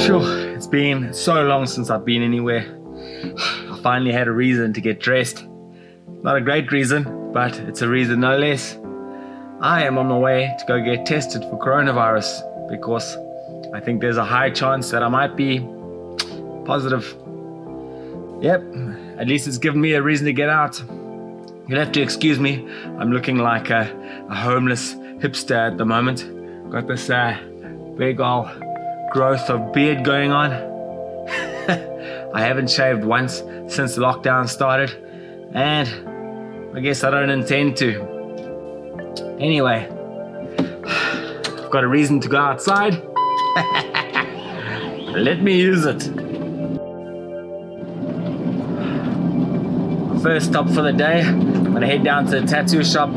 Phew, it's been so long since I've been anywhere. I finally had a reason to get dressed. Not a great reason, but it's a reason no less. I am on my way to go get tested for coronavirus because I think there's a high chance that I might be positive. Yep, at least it's given me a reason to get out. You'll have to excuse me, I'm looking like a homeless hipster at the moment. Got this big old growth of beard going on. I haven't shaved once since lockdown started, and I guess I don't intend to. Anyway, I've got a reason to go outside. Let me use it. First stop for the day, I'm gonna head down to the tattoo shop,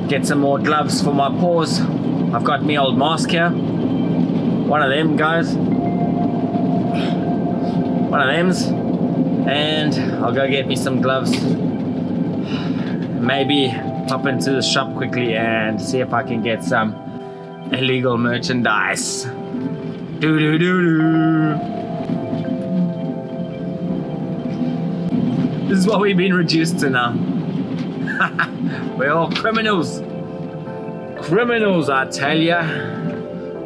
get some more gloves for my paws. I've got me old mask here. One of them, guys. One of them's. And I'll go get me some gloves. Maybe pop into the shop quickly and see if I can get some illegal merchandise. This is what we've been reduced to now. We're all criminals. Criminals, I tell ya.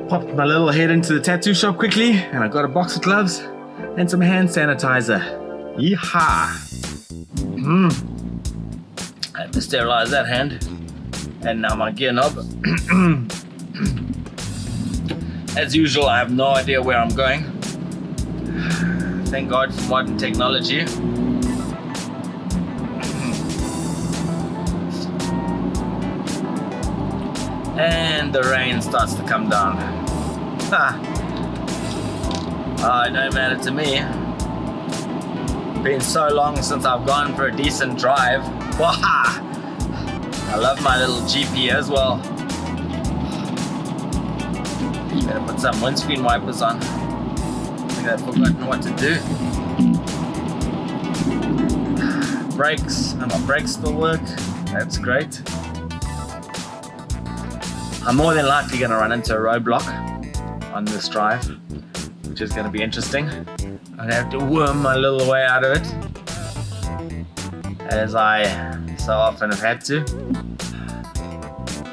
Popped my little head into the tattoo shop quickly, and I got a box of gloves and some hand sanitizer. Yeehaw! I have to sterilize that hand. And now my gear knob. As usual, I have no idea where I'm going. Thank God for modern technology. And the rain starts to come down. It don't matter to me. Been so long since I've gone for a decent drive. Waha! I love my little GP as well. Better put some windscreen wipers on. I think I've forgotten what to do. Brakes, and my brakes still work. That's great. I'm more than likely going to run into a roadblock on this drive, which is going to be interesting. I'm going to have to worm my little way out of it, as I so often have had to.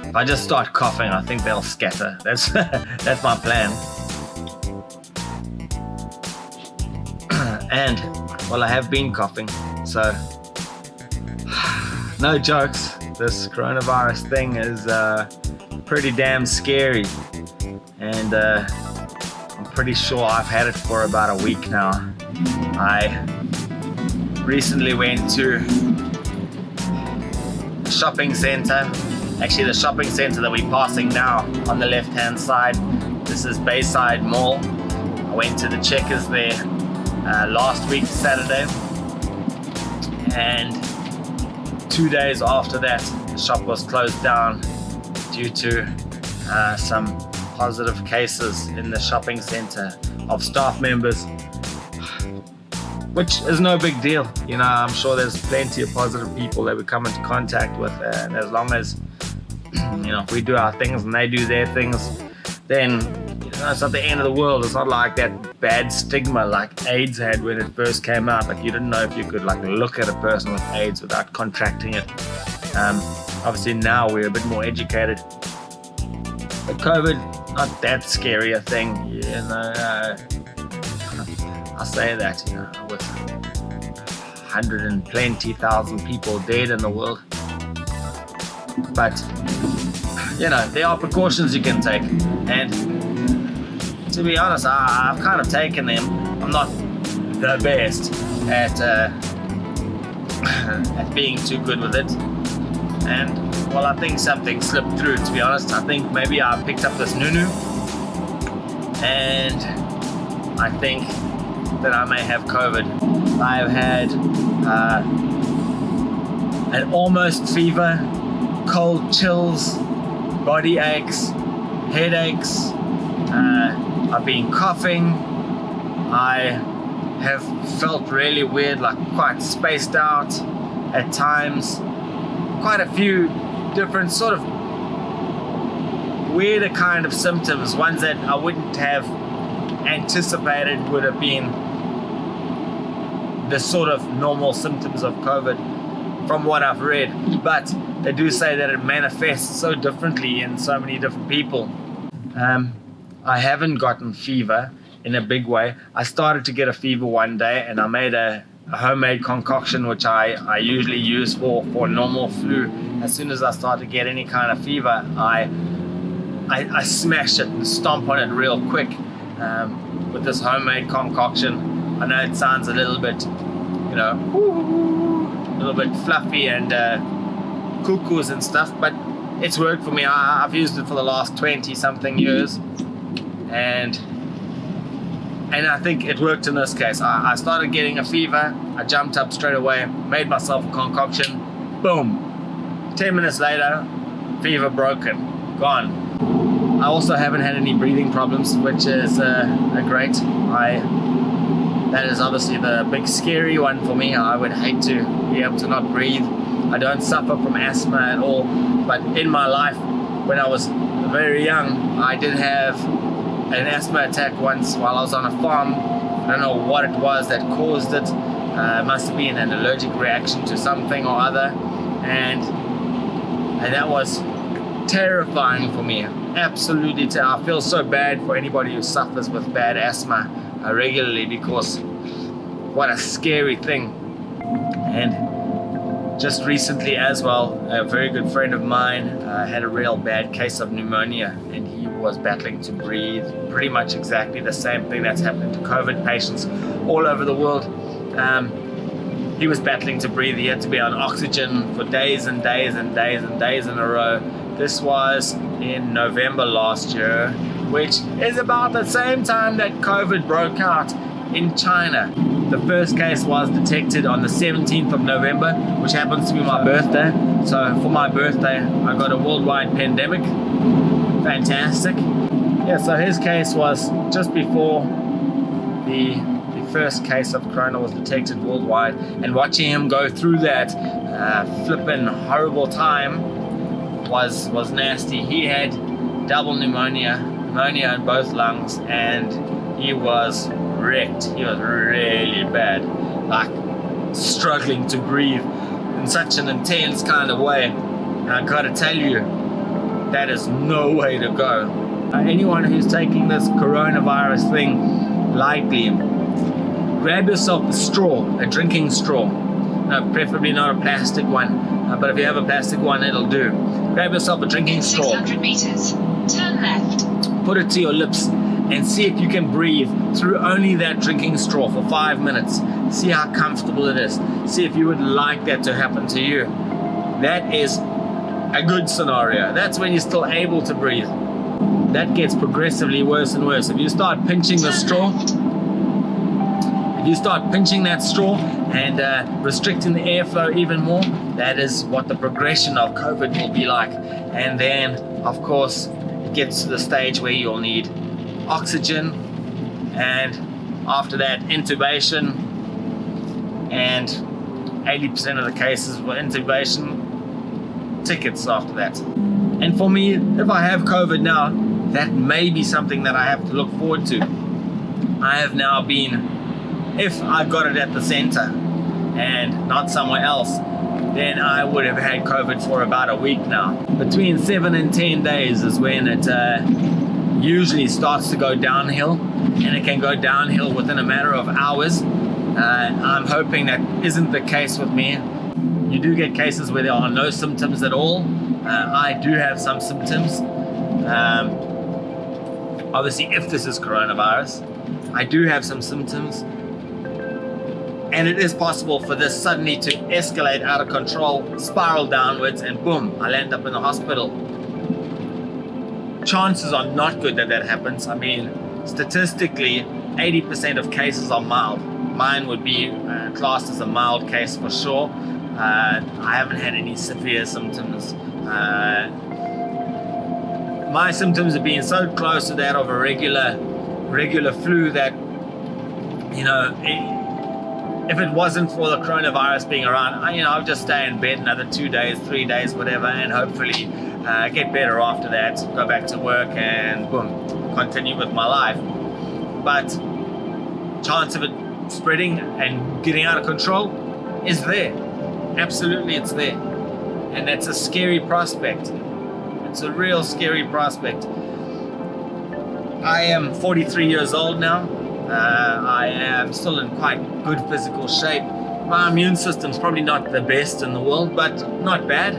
If I just start coughing, I think they'll scatter. That's that's my plan. And, well, I have been coughing, so no jokes. This coronavirus thing is pretty damn scary, and I'm pretty sure I've had it for about a week now. I recently went to a shopping center. Actually, the shopping center that we're passing now on the left hand side. This is Bayside Mall. I went to the Checkers there last week, Saturday, and 2 days after that, the shop was closed down due to some positive cases in the shopping center of staff members, which is no big deal. You know, I'm sure there's plenty of positive people that we come into contact with, and as long as, you know, if we do our things and they do their things, then, you know, it's not the end of the world. It's not like that bad stigma like AIDS had when it first came out. Like, you didn't know if you could like look at a person with AIDS without contracting it. Obviously now we're a bit more educated. But COVID, not that scary a thing, you know. I say that, you know, with 120,000 people dead in the world. But, you know, there are precautions you can take. And to be honest, I've kind of taken them. I'm not the best at being too good with it. And, well, I think something slipped through, to be honest. I think maybe I picked up this nunu, and I think that I may have COVID. I've had an almost fever, cold chills, body aches, headaches. I've been coughing. I have felt really weird, like quite spaced out at times. Quite a few different sort of weirder kind of symptoms, ones that I wouldn't have anticipated would have been the sort of normal symptoms of COVID from what I've read, but they do say that it manifests so differently in so many different people. I haven't gotten fever in a big way. I started to get a fever one day, and I made a homemade concoction, which I usually use for normal flu. As soon as I start to get any kind of fever, I smash it and stomp on it real quick with this homemade concoction. I know it sounds a little bit, a little bit fluffy and cuckoos and stuff, but it's worked for me. I've used it for the last 20 something years, and I think it worked in this case. I started getting a fever, I jumped up straight away, made myself a concoction, boom, 10 minutes later, fever broken, gone. I also haven't had any breathing problems, which is great. That is obviously the big scary one for me. I would hate to be able to not breathe. I don't suffer from asthma at all, but in my life, when I was very young, I did have an asthma attack once while I was on a farm. I don't know what it was that caused it. It must have been an allergic reaction to something or other, and that was terrifying for me. Absolutely I feel so bad for anybody who suffers with bad asthma regularly, because what a scary thing. And just recently as well, a very good friend of mine had a real bad case of pneumonia, and he was battling to breathe. Pretty much exactly the same thing that's happening to COVID patients all over the world. He was battling to breathe. He had to be on oxygen for days and days and days and days in a row. This was in November last year, which is about the same time that COVID broke out in China. The first case was detected on the 17th of November, which happens to be my birthday. So for my birthday, I got a worldwide pandemic. Fantastic. Yeah, so his case was just before the first case of corona was detected worldwide, and watching him go through that flippin' horrible time was nasty. He had double pneumonia in both lungs, and he was wrecked. He was really bad, like struggling to breathe in such an intense kind of way. And I gotta tell you, that is no way to go. Anyone who's taking this coronavirus thing lightly, grab yourself a straw, a drinking straw. No, preferably not a plastic one, but if you have a plastic one, it'll do. Grab yourself a drinking straw. 600 meters, turn left. Put it to your lips and see if you can breathe through only that drinking straw for 5 minutes. See how comfortable it is. See if you would like that to happen to you. That is a good scenario. That's when you're still able to breathe. That gets progressively worse and worse. If you start pinching the straw, if you start pinching that straw and restricting the airflow even more, that is what the progression of COVID will be like. And then, of course, it gets to the stage where you'll need oxygen, and after that, intubation, and 80% of the cases were intubation tickets after that. And for me, if I have COVID now, that may be something that I have to look forward to. I have now been, if I got it at the center and not somewhere else, then I would have had COVID for about a week now. Between 7 and 10 days is when it usually starts to go downhill, and it can go downhill within a matter of hours. I'm hoping that isn't the case with me. You do get cases where there are no symptoms at all. I do have some symptoms. Obviously, if this is coronavirus, I do have some symptoms. And it is possible for this suddenly to escalate out of control, spiral downwards, and boom, I'll end up in the hospital. Chances are not good that that happens. I mean, statistically, 80% of cases are mild. Mine would be classed as a mild case for sure. I haven't had any severe symptoms. My symptoms have been so close to that of a regular flu that, you know, if it wasn't for the coronavirus being around, I'll just stay in bed another 2 days, 3 days, whatever, and hopefully get better after that, go back to work, and boom, continue with my life. but chance of it spreading and getting out of control is there. Absolutely, it's there. And that's a scary prospect. It's a real scary prospect. I am 43 years old now. I am still in quite good physical shape. My immune system's probably not the best in the world, but not bad.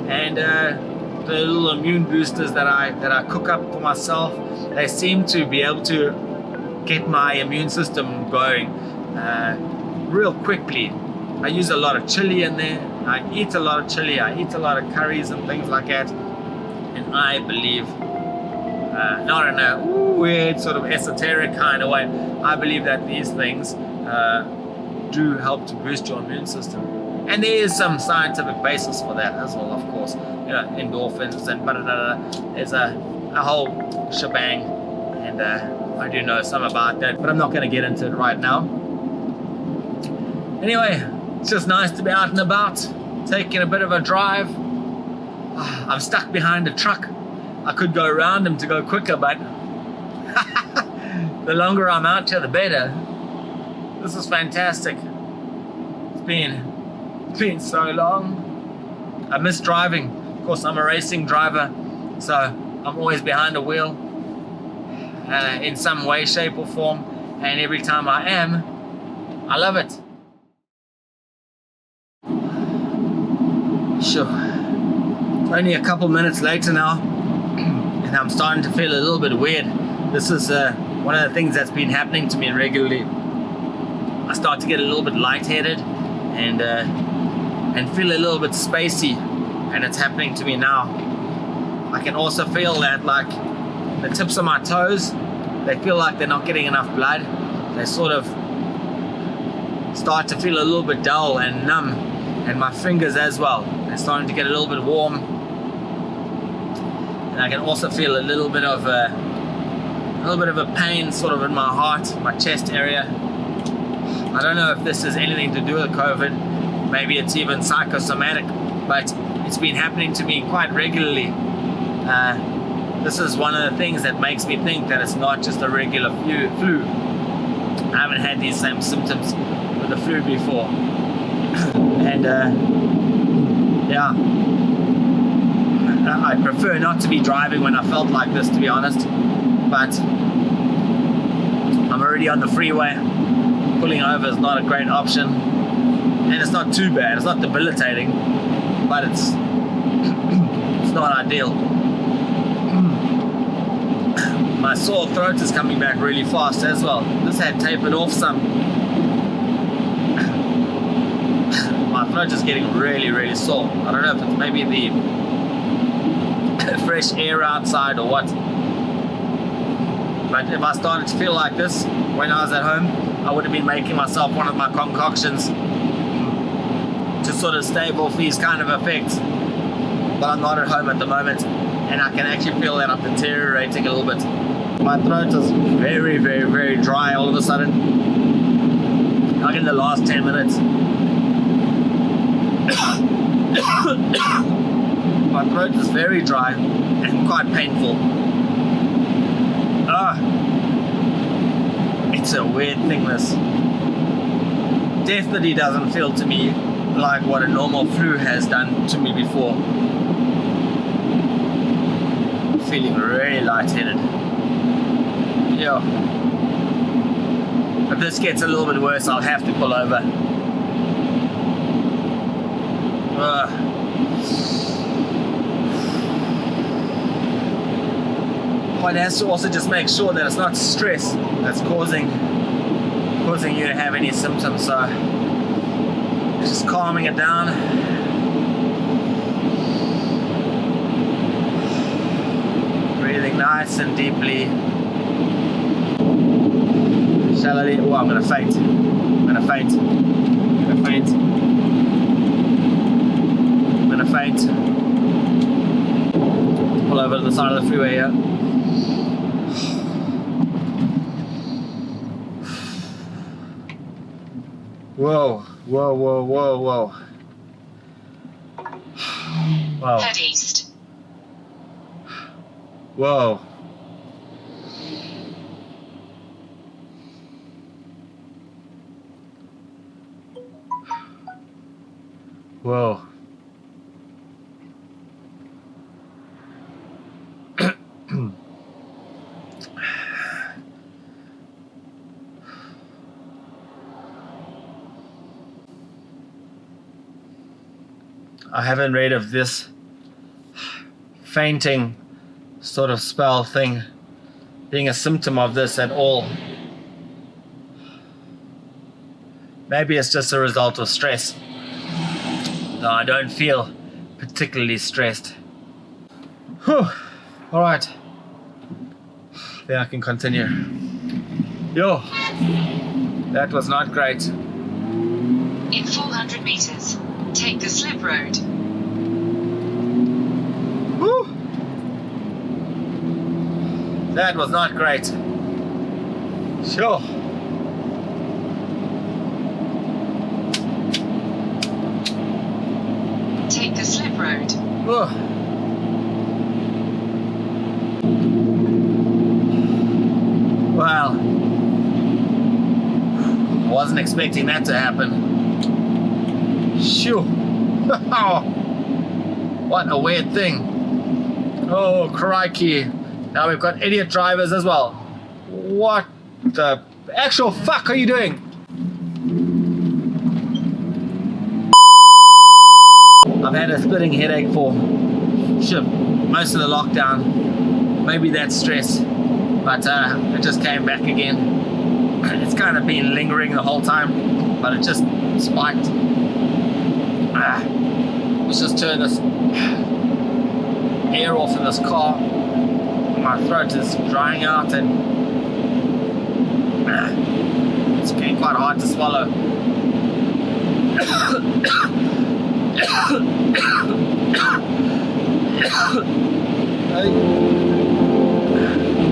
And the little immune boosters that I cook up for myself, they seem to be able to get my immune system going real quickly. I use a lot of chili in there. I eat a lot of chili. I eat a lot of curries and things like that. And I believe, not in a weird sort of esoteric kind of way, I believe that these things do help to boost your immune system. And there is some scientific basis for that as well, of course. You know, endorphins and there's a whole shebang, and I do know some about that, but I'm not going to get into it right now. Anyway, it's just nice to be out and about, taking a bit of a drive. I'm stuck behind a truck. I could go around him to go quicker, but the longer I'm out here, the better. This is fantastic. It's been so long. I miss driving. Of course, I'm a racing driver, so I'm always behind a wheel in some way, shape, or form. And every time I am, I love it. Sure. Only a couple minutes later now, and I'm starting to feel a little bit weird. This is one of the things that's been happening to me regularly. I start to get a little bit lightheaded and feel a little bit spacey, and it's happening to me now. I can also feel that, like, the tips of my toes, they feel like they're not getting enough blood. They sort of start to feel a little bit dull and numb, and my fingers as well. They're starting to get a little bit warm, and I can also feel a little bit of a pain sort of in my heart, my chest area. I don't know if this has anything to do with COVID. Maybe it's even psychosomatic, but it's been happening to me quite regularly. This is one of the things that makes me think that it's not just a regular flu. I haven't had these same symptoms with the flu before. And yeah, I prefer not to be driving when I felt like this, to be honest, but I'm already on the freeway. Pulling over is not a great option, and it's not too bad. It's not debilitating, but it's not ideal. My sore throat is coming back really fast as well. This had tapered off some. My throat is getting really, really sore. I don't know if it's maybe the fresh air outside or what. But if I started to feel like this when I was at home, I would have been making myself one of my concoctions to sort of stave off these kind of effects. But I'm not at home at the moment, and I can actually feel that I'm deteriorating a little bit. My throat is very, very, very dry all of a sudden. Like in the last 10 minutes. My throat is very dry and quite painful. It's a weird thing, this. Definitely doesn't feel to me like what a normal flu has done to me before. I'm feeling really lightheaded. Yeah. If this gets a little bit worse, I'll have to pull over. One has to also just make sure that it's not stress that's causing you to have any symptoms. So just calming it down. Breathing nice and deeply. Shall I? Oh, I'm gonna faint. I'm gonna faint. Pull over to the side of the freeway here. Whoa. Wow. Head east. Whoa. Whoa. I haven't read of this fainting sort of spell thing being a symptom of this at all. Maybe it's just a result of stress. No, I don't feel particularly stressed. Whew. Alright. Then I can continue. Yo, that was not great. In 400 meters, take the slip road. Whew. That was not great. Sure. Take the slip road. Whew. Well, I wasn't expecting that to happen. Shoo. What a weird thing. Oh, crikey. Now we've got idiot drivers as well. What the actual fuck are you doing? I've had a splitting headache for most of the lockdown. Maybe that's stress, but it just came back again. It's kind of been lingering the whole time, but it just spiked. Let's just turn this air off in this car. My throat is drying out and it's getting quite hard to swallow.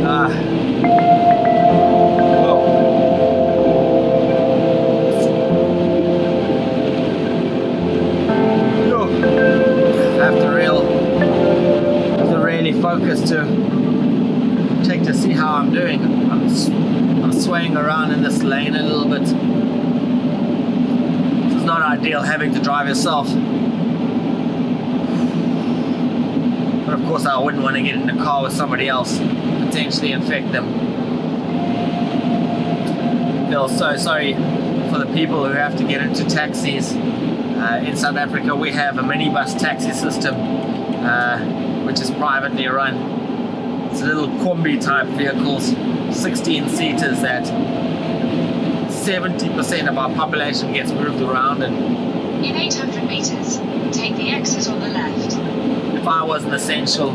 I have to really focus to check to see how I'm doing. I'm swaying around in this lane a little bit. It's not ideal having to drive yourself. But of course I wouldn't want to get in the car with somebody else, potentially infect them. I feel so sorry for the people who have to get into taxis. In South Africa we have a minibus taxi system which is privately run. It's little combi type vehicles, 16 seaters that 70% of our population gets moved around. And in 800 meters, take the exit on the left. If I was an essential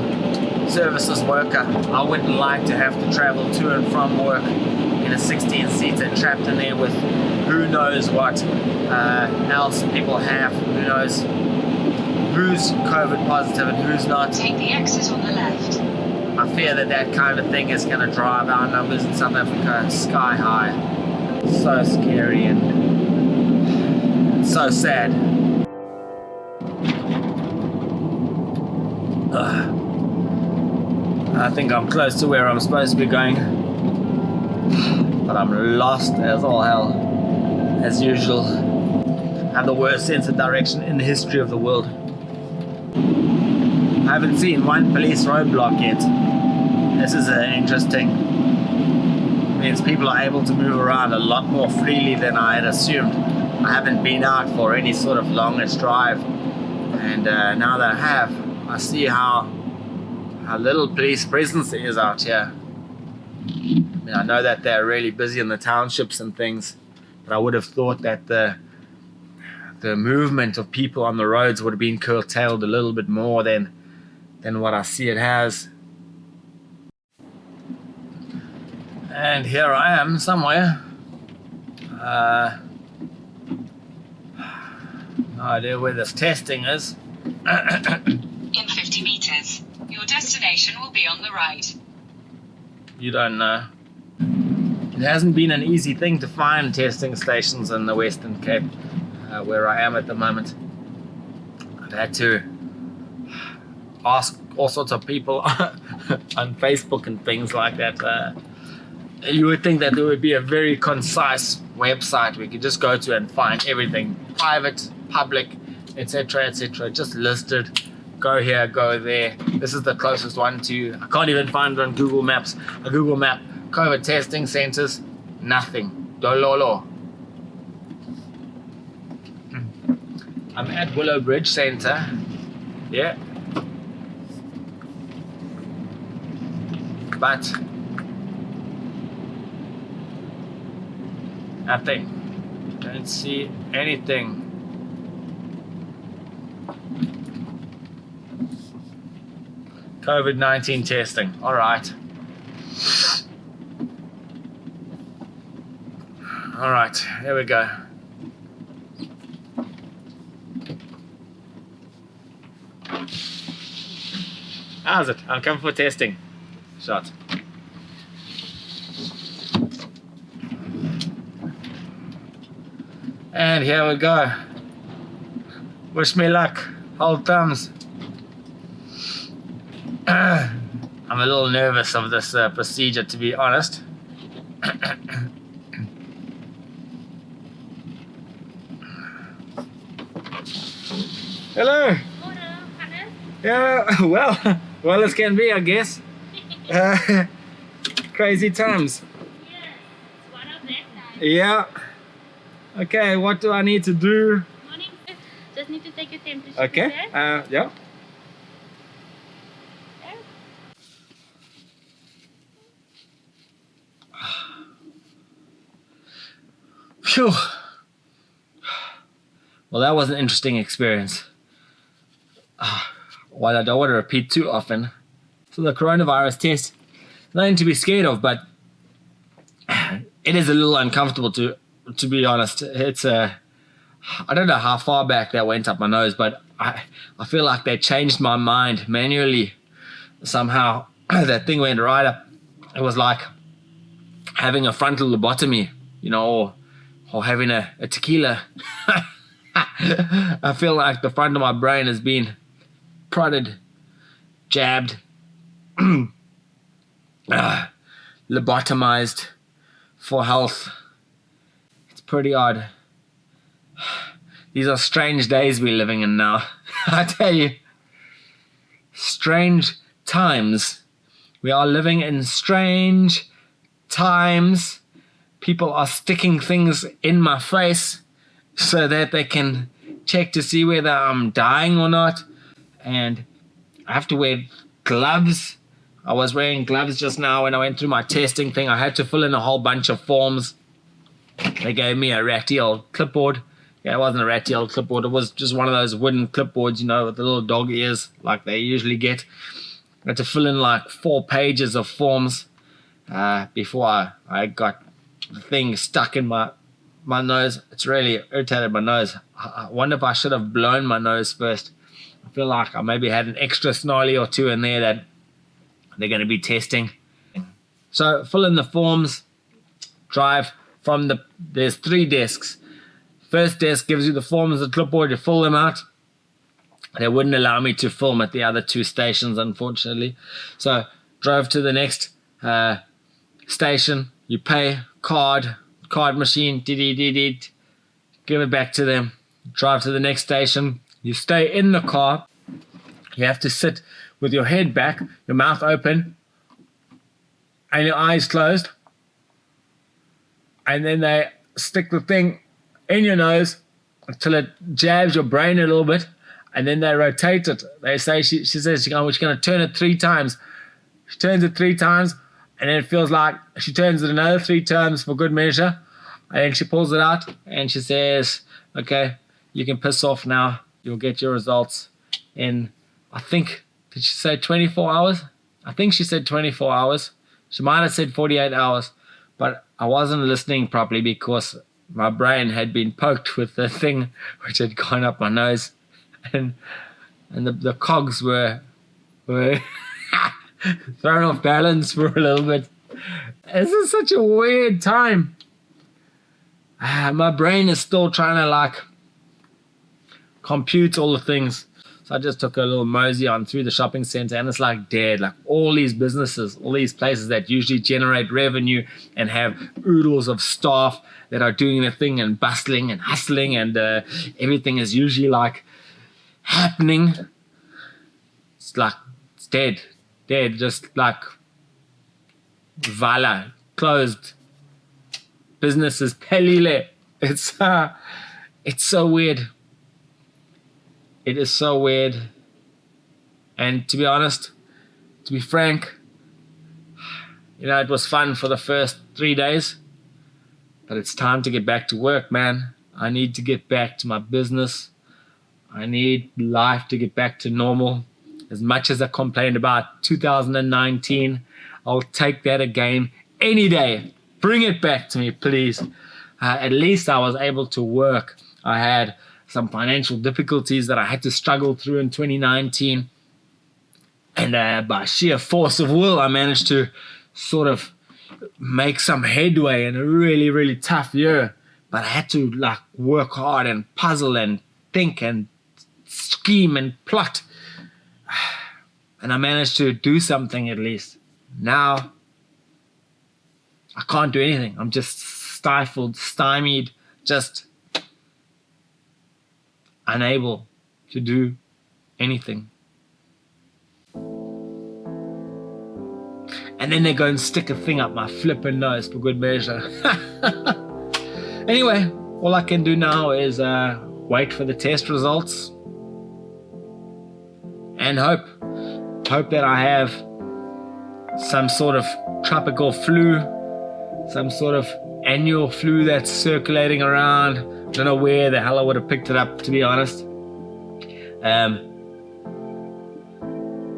services worker, I wouldn't like to have to travel to and from work in a 16-seater trapped in there with who knows what else people have, who knows who's COVID positive and who's not. Take the exit on the left. I fear that that kind of thing is going to drive our numbers in South Africa sky high. So scary and so sad. I think I'm close to where I'm supposed to be going, but I'm lost as all hell, as usual. I have the worst sense of direction in the history of the world. I haven't seen one police roadblock yet. This is interesting. It means people are able to move around a lot more freely than I had assumed. I haven't been out for any sort of longest drive, and now that I have, I see how little police presence there is out here. I mean, I know that they're really busy in the townships and things, but I would have thought that the movement of people on the roads would have been curtailed a little bit more than what I see it has. And here I am somewhere. No idea where this testing is. In 50 meters, your destination will be on the right. You don't know. It hasn't been an easy thing to find testing stations in the Western Cape, where I am at the moment. I've had to ask all sorts of people on Facebook and things like that. You would think that there would be a very concise website we could just go to and find everything, private, public, etc., etc. Just listed. Go here, go there. This is the closest one to. I can't even find it on Google Maps. A Google Map. COVID testing centers. Nothing. Dololo. I'm at Willow Bridge Center. Yeah. But nothing. Don't see anything. COVID-19 testing. All right. All right. Here we go. How's it? I'm coming for testing. Shot. And here we go. Wish me luck. Hold thumbs. I'm a little nervous of this procedure, to be honest. Hello. Yeah, well as can be, I guess. Crazy times. Yes, it's one of that time. Yeah. Okay, what do I need to do? Morning. Just need to take your temperature. Okay. Yeah. Phew. Well, that was an interesting experience. While I don't want to repeat too often, so the coronavirus test, nothing to be scared of, but it is a little uncomfortable to be honest. It's I don't know how far back that went up my nose, but I feel like they changed my mind manually somehow. That thing went right up. It was like having a frontal lobotomy, you know, or having a tequila. I feel like the front of my brain has been prodded, jabbed, lobotomized for health. It's pretty odd. These are strange days we're living in now. I tell you, strange times. We are living in strange times. People are sticking things in my face so that they can check to see whether I'm dying or not. And I have to wear gloves. I was wearing gloves just now when I went through my testing thing. I had to fill in a whole bunch of forms. They gave me a ratty old clipboard. Yeah, it wasn't a ratty old clipboard. It was just one of those wooden clipboards, you know, with the little dog ears like they usually get. I had to fill in like 4 pages of forms before I got the thing stuck in my nose. It's really irritated my nose. I wonder if I should have blown my nose first. I feel like I maybe had an extra snarly or two in there that they're going to be testing. So fill in the forms, drive from there's 3 desks. First desk gives you the forms, the clipboard, you fill them out. They wouldn't allow me to film at the other 2 stations, unfortunately. So drove to the next station. You pay, card machine, give it back to them. Drive to the next station. You stay in the car. You have to sit with your head back, your mouth open, and your eyes closed. And then they stick the thing in your nose until it jabs your brain a little bit. And then they rotate it. They say, she says she's going to turn it 3 times. She turns it 3 times, and then it feels like she turns it another 3 times for good measure. And then she pulls it out, and she says, okay, you can piss off now. You'll get your results in, I think, did she say 24 hours? I think she said 24 hours. She might have said 48 hours, but I wasn't listening properly because my brain had been poked with the thing which had gone up my nose. And the cogs were thrown off balance for a little bit. This is such a weird time. My brain is still trying to like compute all the things. So I just took a little mosey on through the shopping center, and it's like dead. Like all these businesses, all these places that usually generate revenue and have oodles of staff that are doing their thing and bustling and hustling, and everything is usually like happening. It's like it's dead, just like voila, closed. Businesses pelile. It's so weird. It is so weird. And to be honest, to be frank, it was fun for the first 3 days, but it's time to get back to work, man. I need to get back to my business. I need life to get back to normal. As much as I complained about 2019, I'll take that again any day. Bring it back to me, please. At least I was able to work. I had some financial difficulties that I had to struggle through in 2019. And by sheer force of will, I managed to sort of make some headway in a really, really tough year. But I had to like work hard and puzzle and think and scheme and plot. And I managed to do something at least. Now, I can't do anything. I'm just stifled, stymied, just unable to do anything. And then they go and stick a thing up my flippin' nose for good measure. Anyway, all I can do now is wait for the test results and hope that I have some sort of tropical flu, some sort of annual flu that's circulating around. I don't know where the hell I would have picked it up, to be honest. And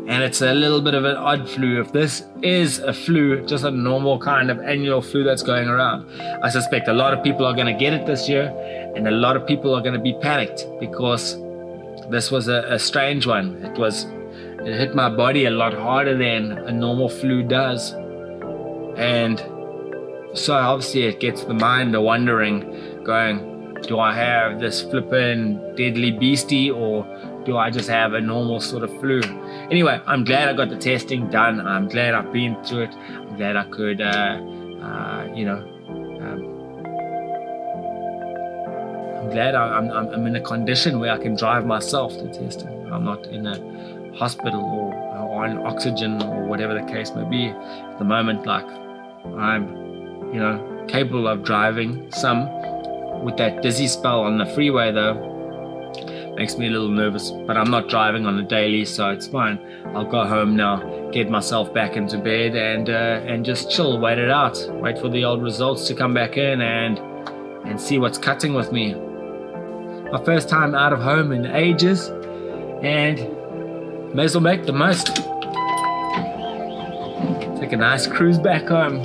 it's a little bit of an odd flu. If this is a flu, just a normal kind of annual flu that's going around, I suspect a lot of people are going to get it this year, and a lot of people are going to be panicked because this was a strange one. It hit my body a lot harder than a normal flu does. And so obviously it gets the mind wondering, going, do I have this flippin' deadly beastie, or do I just have a normal sort of flu? Anyway, I'm glad I got the testing done. I'm glad I've been through it. I'm glad I could, I'm glad I'm in a condition where I can drive myself to testing. I'm not in a hospital or on oxygen or whatever the case may be. At the moment, like, I'm capable of driving some. With that dizzy spell on the freeway though, makes me a little nervous, but I'm not driving on a daily, so it's fine. I'll go home now, get myself back into bed, and just chill, wait it out, wait for the old results to come back in, and see what's cutting with me. My first time out of home in ages, and may as well make the most. Take a nice cruise back home.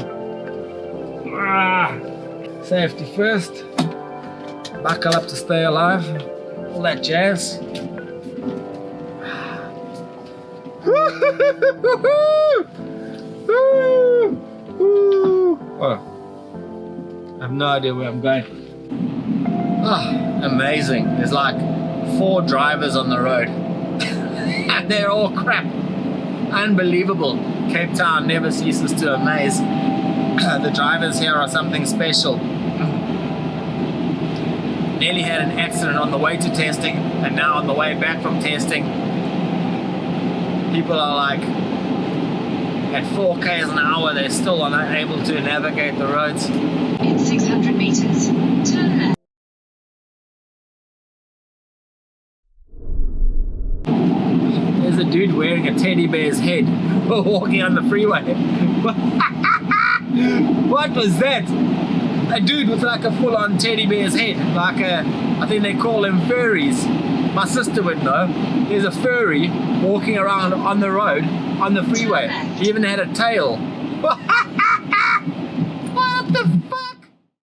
Safety first. Buckle up to stay alive. All that jazz. Oh, I have no idea where I'm going. Oh, amazing. There's like 4 drivers on the road. And they're all crap. Unbelievable. Cape Town never ceases to amaze. The drivers here are something special. Nearly had an accident on the way to testing, and now on the way back from testing. People are like at 4 km an hour, they're still unable to navigate the roads. In 600 meters, turn left. There's a dude wearing a teddy bear's head walking on the freeway. What was that? A dude with like a full-on teddy bear's head, like I think they call them furries. My sister would know. There's a furry walking around on the road, on the freeway. He even had a tail.